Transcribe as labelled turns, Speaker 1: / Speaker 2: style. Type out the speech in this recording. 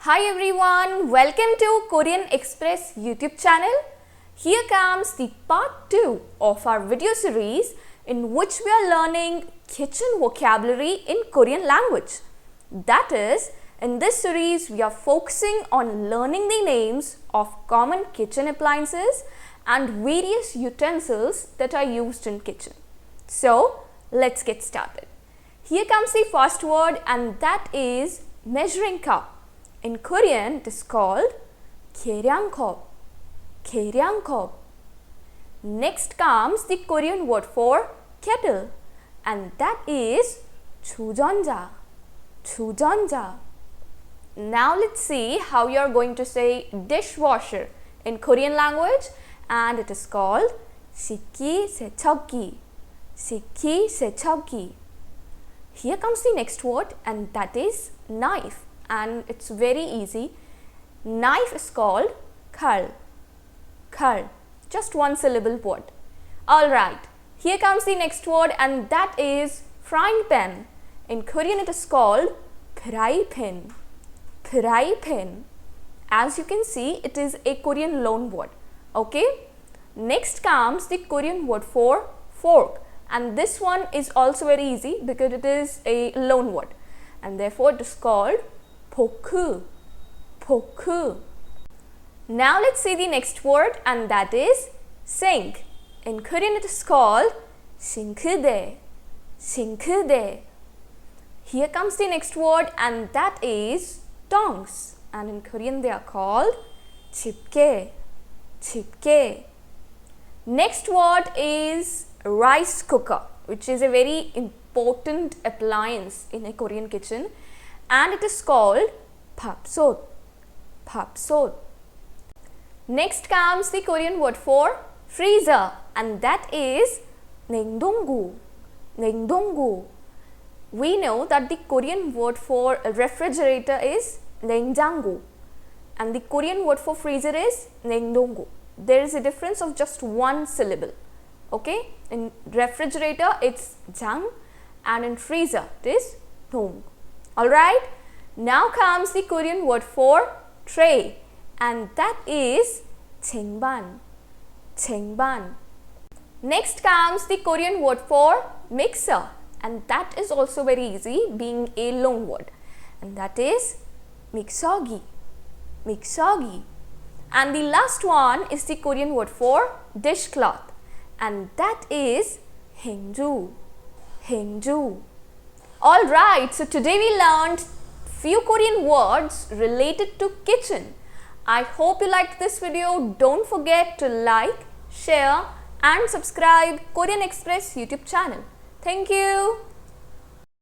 Speaker 1: Hi everyone, welcome to Korean Express YouTube channel. Here comes the part 2 of our video series in which we are learning kitchen vocabulary in Korean language. That is, in this series we are focusing on learning the names of common kitchen appliances and various utensils that are used in kitchen. So, let's get started. Here comes the first word, and that is measuring cup. In Korean, it is called 계량컵. 계량컵. Next comes the Korean word for kettle, and that is 주전자. 주전자. Now let's see how you are going to say dishwasher in Korean language, and it is called 식기세척기. 식기세척기. Here comes the next word, and that is knife, and it's very easy. Knife is called 칼. 칼. Just one syllable word. Alright, here comes the next word, and that is frying pan. In Korean it is called 프라이팬. 프라이팬. As you can see, it is a Korean loan word. Okay? Next comes the Korean word for fork. And this one is also very easy because it is a loan word, and therefore it is called 포크. 포크. Now let's see the next word, and that is sink. In Korean it is called 싱크대. 싱크대. Here comes the next word, and that is tongs, and in Korean they are called 집게. 집게. Next word is rice cooker, which is a very important appliance in a Korean kitchen, and it is called 밥솥. 밥솥. Next comes the Korean word for freezer, and that is 냉동고. 냉동고. We know that the Korean word for refrigerator is 냉장고, and the Korean word for freezer is 냉동고. There is a difference of just one syllable. Okay, in refrigerator it's 장, and in freezer it is 동. Alright, now comes the Korean word for tray, and that is 쟁반. 쟁반. Next comes the Korean word for mixer, and that is also very easy, being a loan word, and that is 믹서기. 믹서기. And the last one is the Korean word for dishcloth, and that is 행주. 행주. Alright, so today we learned few Korean words related to kitchen. I hope you liked this video. Don't forget to like, share and subscribe Korean Express YouTube channel. Thank you.